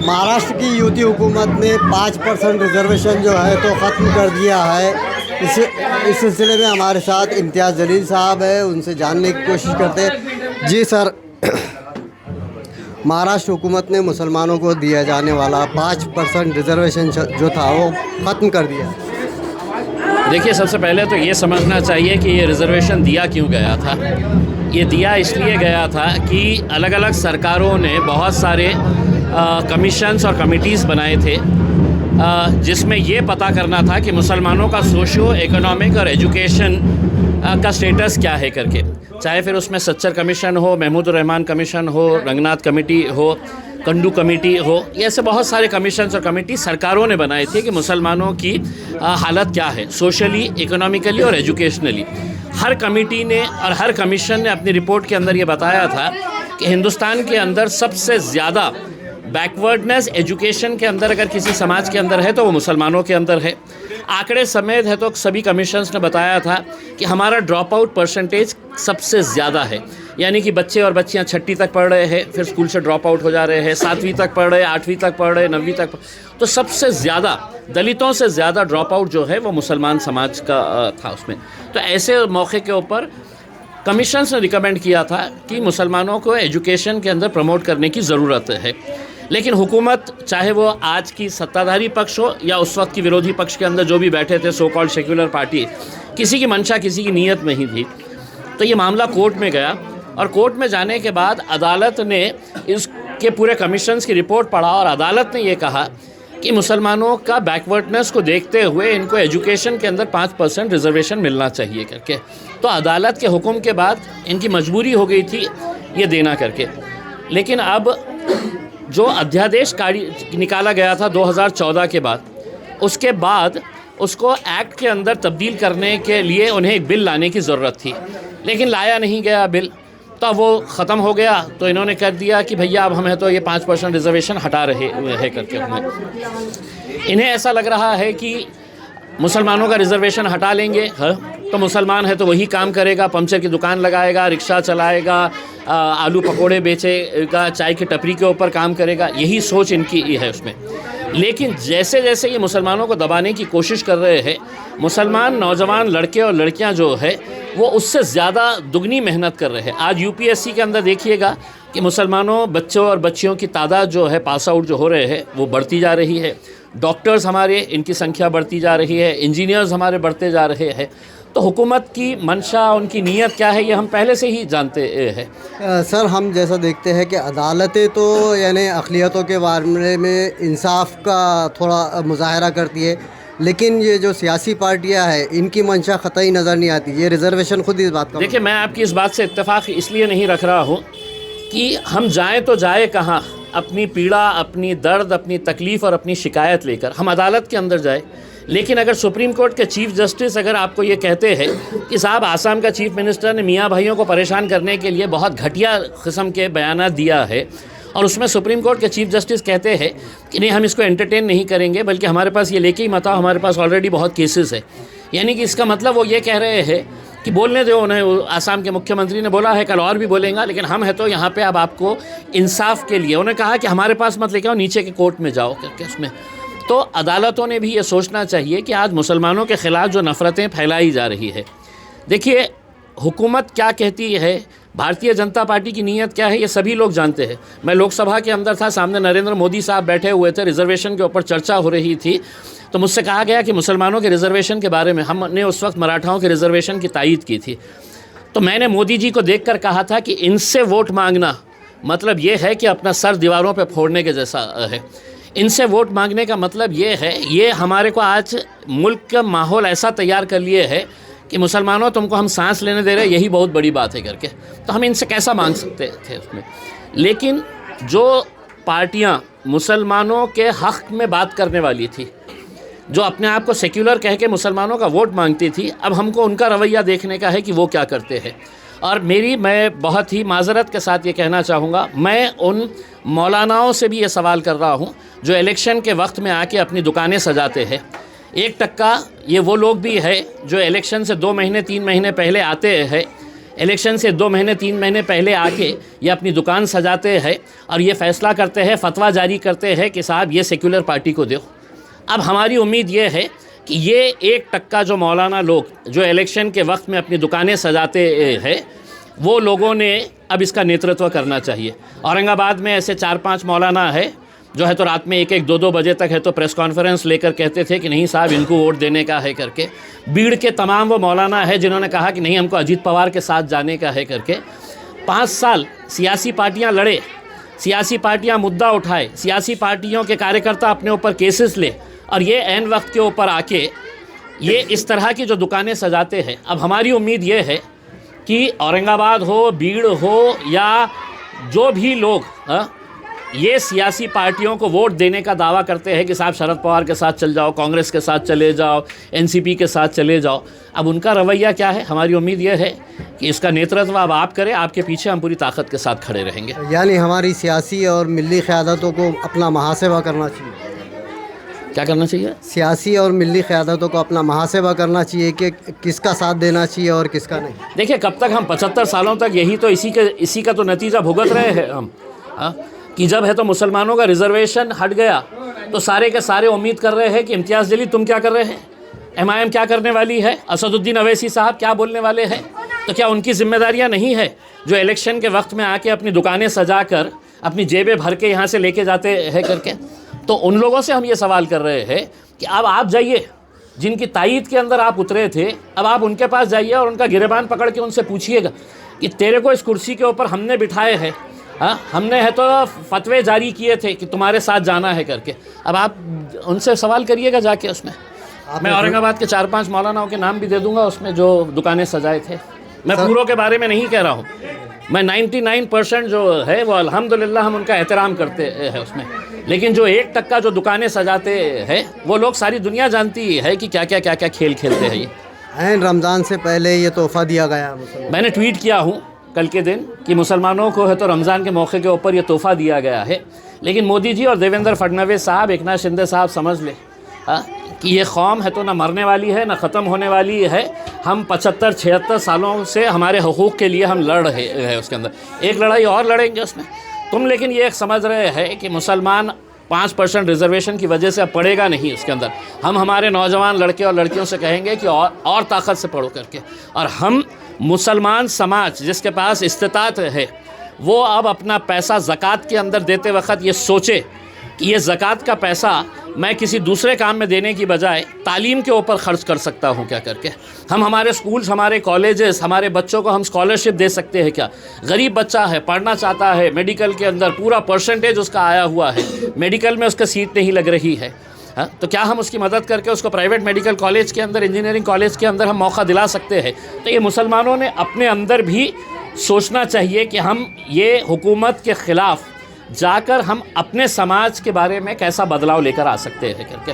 महाराष्ट्र की यूपी हुकूमत ने 5% रिजर्वेशन जो है तो ख़त्म कर दिया है। इस सिलसिले में हमारे साथ इम्तियाज़ जलील साहब है, उनसे जानने की कोशिश करते हैं। जी सर, महाराष्ट्र हुकूमत ने मुसलमानों को दिया जाने वाला 5% रिजर्वेशन जो था वो ख़त्म कर दिया। देखिए, सबसे पहले तो ये समझना चाहिए कि ये रिज़र्वेशन दिया क्यों गया था। ये दिया इसलिए गया था कि अलग अलग सरकारों ने बहुत सारे कमीशंस और कमिटीज़ बनाए थे जिसमें ये पता करना था कि मुसलमानों का सोशियो इकोनॉमिक और एजुकेशन का स्टेटस क्या है करके। चाहे फिर उसमें सच्चर कमीशन हो, महमूद रहमान कमीशन हो, रंगनाथ कमेटी हो, कंडू कमेटी हो, ये ऐसे बहुत सारे कमीशंस और कमेटी सरकारों ने बनाए थे कि मुसलमानों की हालत क्या है सोशली, इकोनॉमिकली और एजुकेशनली। हर कमेटी ने और हर कमीशन ने अपनी रिपोर्ट के अंदर ये बताया था कि हिंदुस्तान के अंदर सबसे ज़्यादा बैकवर्डनेस एजुकेशन के अंदर अगर किसी समाज के अंदर है तो वो मुसलमानों के अंदर है। आंकड़े समेत है तो सभी कमीशंस ने बताया था कि हमारा ड्रॉप आउट परसेंटेज सबसे ज़्यादा है, यानी कि बच्चे और बच्चियां 6वीं तक पढ़ रहे हैं, फिर स्कूल से ड्रॉप आउट हो जा रहे हैं, 7वीं तक पढ़ रहे, 8वीं तक पढ़ रहे, 9वीं तक। तो सबसे ज़्यादा दलितों से ज़्यादा ड्रॉप आउट जो है वो मुसलमान समाज का था उसमें। तो ऐसे मौके के ऊपर कमीशंस ने रिकमेंड किया था कि मुसलमानों को एजुकेशन के अंदर प्रमोट करने की ज़रूरत है। लेकिन हुकूमत, चाहे वो आज की सत्ताधारी पक्ष हो या उस वक्त की विरोधी पक्ष के अंदर जो भी बैठे थे सो कॉल्ड सेक्युलर पार्टी, किसी की मंशा, किसी की नीयत नहीं थी। तो ये मामला कोर्ट में गया और कोर्ट में जाने के बाद अदालत ने इसके पूरे कमीशंस की रिपोर्ट पढ़ा और अदालत ने ये कहा कि मुसलमानों का बैकवर्डनेस को देखते हुए इनको एजुकेशन के अंदर 5% रिजर्वेशन मिलना चाहिए करके। तो अदालत के हुक्म के बाद इनकी मजबूरी हो गई थी ये देना करके। लेकिन अब जो अध्यादेश निकाला गया था 2014 के बाद, उसके बाद उसको एक्ट के अंदर तब्दील करने के लिए उन्हें एक बिल लाने की ज़रूरत थी, लेकिन लाया नहीं गया बिल। तो वो ख़त्म हो गया तो इन्होंने कर दिया कि भैया अब हमें तो ये 5% रिजर्वेशन हटा रहे हैं करके। इन्हें ऐसा लग रहा है कि मुसलमानों का रिजर्वेशन हटा लेंगे तो मुसलमान है तो वही काम करेगा, पंचर की दुकान लगाएगा, रिक्शा चलाएगा, आलू पकोड़े बेचेगा, चाय की टपरी के ऊपर काम करेगा, यही सोच इनकी है उसमें। लेकिन जैसे जैसे ये मुसलमानों को दबाने की कोशिश कर रहे हैं, मुसलमान नौजवान लड़के और लड़कियां जो है वो उससे ज़्यादा दुगनी मेहनत कर रहे हैं। आज यूपीएससी के अंदर देखिएगा कि मुसलमानों बच्चों और बच्चियों की तादाद जो है पास आउट जो हो रहे हैं वो बढ़ती जा रही है। डॉक्टर्स हमारे, इनकी संख्या बढ़ती जा रही है, इंजीनियर्स हमारे बढ़ते जा रहे हैं। तो हुकूमत की मंशा, उनकी नीयत क्या है, ये हम पहले से ही जानते हैं। सर, हम जैसा देखते हैं कि अदालतें तो यानी अक़लियतों के बारे में इंसाफ का थोड़ा मुज़ाहरा करती है, लेकिन ये जो सियासी पार्टियां हैं इनकी मंशा क़तई नज़र नहीं आती। ये रिजर्वेशन खुद इस बात का, देखिए, मैं आपकी इस बात से इत्तेफाक इसलिए नहीं रख रहा हूँ कि हम जाएँ तो जाए कहाँ, अपनी पीड़ा, अपनी दर्द, अपनी तकलीफ़ और अपनी शिकायत लेकर हम अदालत के अंदर जाए। लेकिन अगर सुप्रीम कोर्ट के चीफ जस्टिस अगर आपको ये कहते हैं कि साहब आसाम का चीफ मिनिस्टर ने मियाँ भाइयों को परेशान करने के लिए बहुत घटिया किस्म के बयान दिया है, और उसमें सुप्रीम कोर्ट के चीफ जस्टिस कहते हैं कि नहीं, हम इसको एंटरटेन नहीं करेंगे, बल्कि हमारे पास ये लेके ही मत आओ, हमारे पास ऑलरेडी बहुत केसेस है। यानी कि इसका मतलब वो ये कह रहे हैं कि बोलने दो उन्हें। आसाम के मुख्यमंत्री ने बोला है, कल और भी बोलेंगे, लेकिन हम है तो यहाँ पे अब आपको इंसाफ के लिए उन्हें कहा कि हमारे पास मत लेके आओ, नीचे के कोर्ट में जाओ करके उसमें। तो अदालतों ने भी ये सोचना चाहिए कि आज मुसलमानों के ख़िलाफ़ जो नफ़रतें फैलाई जा रही है, देखिए हुकूमत क्या कहती है, भारतीय जनता पार्टी की नीयत क्या है, ये सभी लोग जानते हैं। मैं लोकसभा के अंदर था, सामने नरेंद्र मोदी साहब बैठे हुए थे, रिजर्वेशन के ऊपर चर्चा हो रही थी, तो मुझसे कहा गया कि मुसलमानों के रिजर्वेशन के बारे में, हमने उस वक्त मराठाओं के रिजर्वेशन की तायीद की थी, तो मैंने मोदी जी को देखकर कहा था कि इनसे वोट मांगना मतलब ये है कि अपना सर दीवारों पे फोड़ने के जैसा है। इनसे वोट मांगने का मतलब ये है, ये हमारे को आज मुल्क का माहौल ऐसा तैयार कर लिए है कि मुसलमानों तुमको हम सांस लेने दे रहे, यही बहुत बड़ी बात है करके। तो हम इनसे कैसा मांग सकते थे उसमें। लेकिन जो पार्टियां मुसलमानों के हक़ में बात करने वाली थी, जो अपने आप को सेक्युलर कह के मुसलमानों का वोट मांगती थी, अब हमको उनका रवैया देखने का है कि वो क्या करते हैं। और मैं बहुत ही माजरत के साथ ये कहना चाहूँगा, मैं उन मौलानाओं से भी ये सवाल कर रहा हूँ जो इलेक्शन के वक्त में आके अपनी दुकानें सजाते हैं। 1% ये वो लोग भी है जो इलेक्शन से 2 महीने 3 महीने पहले आते हैं, इलेक्शन से 2 महीने 3 महीने पहले आके ये अपनी दुकान सजाते हैं और ये फ़ैसला करते हैं, फतवा जारी करते हैं कि साहब ये सेक्युलर पार्टी को दो। अब हमारी उम्मीद ये है कि ये 1% जो मौलाना लोग जो इलेक्शन के वक्त में अपनी दुकानें सजाते हैं, वो लोगों ने अब इसका नेतृत्व करना चाहिए। औरंगाबाद में ऐसे 4-5 मौलाना है जो है तो रात में 1-1, 2-2 बजे तक है तो प्रेस कॉन्फ्रेंस लेकर कहते थे कि नहीं साहब इनको वोट देने का है करके। भीड़ के तमाम वो मौलाना है जिन्होंने कहा कि नहीं हमको अजीत पवार के साथ जाने का है करके। 5 साल सियासी पार्टियां लड़े, सियासी पार्टियां मुद्दा उठाए, सियासी पार्टियों के कार्यकर्ता अपने ऊपर केसेस ले, और ये ऐन वक्त के ऊपर आके ये इस तरह की जो दुकानें सजाते हैं। अब हमारी उम्मीद ये है कि औरंगाबाद हो, भीड़ हो या जो भी लोग ये सियासी पार्टियों को वोट देने का दावा करते हैं कि साहब शरद पवार के साथ चल जाओ, कांग्रेस के साथ चले जाओ, एनसीपी के साथ चले जाओ, अब उनका रवैया क्या है? हमारी उम्मीद ये है कि इसका नेतृत्व अब आप करें, आपके पीछे हम पूरी ताकत के साथ खड़े रहेंगे। यानी हमारी सियासी और मिली क़यादतों को अपना मुहासेबा करना चाहिए। क्या करना चाहिए? सियासी और मिली क़यादतों को अपना मुहासेबा करना चाहिए कि किसका साथ देना चाहिए और किसका नहीं। देखिए कब तक हम 75 सालों तक यही तो इसी का तो नतीजा भुगत रहे हैं हम कि जब है तो मुसलमानों का रिजर्वेशन हट गया तो सारे के सारे उम्मीद कर रहे हैं कि इम्तियाज़ जलील तुम क्या कर रहे हैं, MIM क्या करने वाली है, असदुद्दीन अवैसी साहब क्या बोलने वाले हैं। तो क्या उनकी जिम्मेदारियां नहीं है जो इलेक्शन के वक्त में आके अपनी दुकानें सजा कर अपनी जेबें भर के यहाँ से लेके जाते हैं करके? तो उन लोगों से हम ये सवाल कर रहे हैं कि अब आप जाइए, जिनकी तायीद के अंदर आप उतरे थे, अब आप उनके पास जाइए और उनका गिरेबान पकड़ के उनसे पूछिएगा कि तेरे को इस कुर्सी के ऊपर हमने बिठाए हैं, हमने है तो फतवे जारी किए थे कि तुम्हारे साथ जाना है करके। अब आप उनसे सवाल करिएगा जाके उसमें। मैं औरंगाबाद के 4-5 मौलानाओं के नाम भी दे दूंगा उसमें जो दुकानें सजाए थे। मैं पूरों के बारे में नहीं कह रहा हूँ, मैं 99% जो है वो अल्हम्दुलिल्लाह हम उनका एहतराम करते हैं उसमें, लेकिन जो 1% जो दुकानें सजाते हैं वो लोग सारी दुनिया जानती है कि क्या क्या खेल खेलते हैं। ये ऐन रमज़ान से पहले ये तोहफ़ा दिया गया। मैंने ट्वीट किया हूँ कल के दिन कि मुसलमानों को है तो रमज़ान के मौके के ऊपर ये तोहफ़ा दिया गया है, लेकिन मोदी जी और देवेंद्र फडणवीस साहब, एकनाथ शिंदे साहब समझ ले कि ये कौम है तो ना मरने वाली है ना ख़त्म होने वाली है। हम 75-76 सालों से हमारे हकूक़ के लिए हम लड़ रहे हैं, उसके अंदर एक लड़ाई और लड़ेंगे उसमें। तुम लेकिन ये एक समझ रहे हैं कि मुसलमान 5% रिजर्वेशन की वजह से अब पढ़ेगा नहीं उसके अंदर। हम हमारे नौजवान लड़के और लड़कियों से कहेंगे कि और ताकत से पढ़ो करके, और हम मुसलमान समाज जिसके पास इस्तिताअत है वो अब अपना पैसा ज़कात के अंदर देते वक्त ये सोचे कि ये ज़कात का पैसा मैं किसी दूसरे काम में देने की बजाय तालीम के ऊपर ख़र्च कर सकता हूँ क्या करके। हम हमारे स्कूल्स, हमारे कॉलेजेस, हमारे बच्चों को हम स्कॉलरशिप दे सकते हैं क्या? गरीब बच्चा है, पढ़ना चाहता है, मेडिकल के अंदर पूरा परसेंटेज उसका आया हुआ है, मेडिकल में उसका सीट नहीं लग रही है, तो क्या हम उसकी मदद करके उसको प्राइवेट मेडिकल कॉलेज के अंदर, इंजीनियरिंग कॉलेज के अंदर हम मौका दिला सकते हैं? तो ये मुसलमानों ने अपने अंदर भी सोचना चाहिए कि हम ये हुकूमत के ख़िलाफ़ जाकर हम अपने समाज के बारे में कैसा बदलाव लेकर आ सकते हैं करके।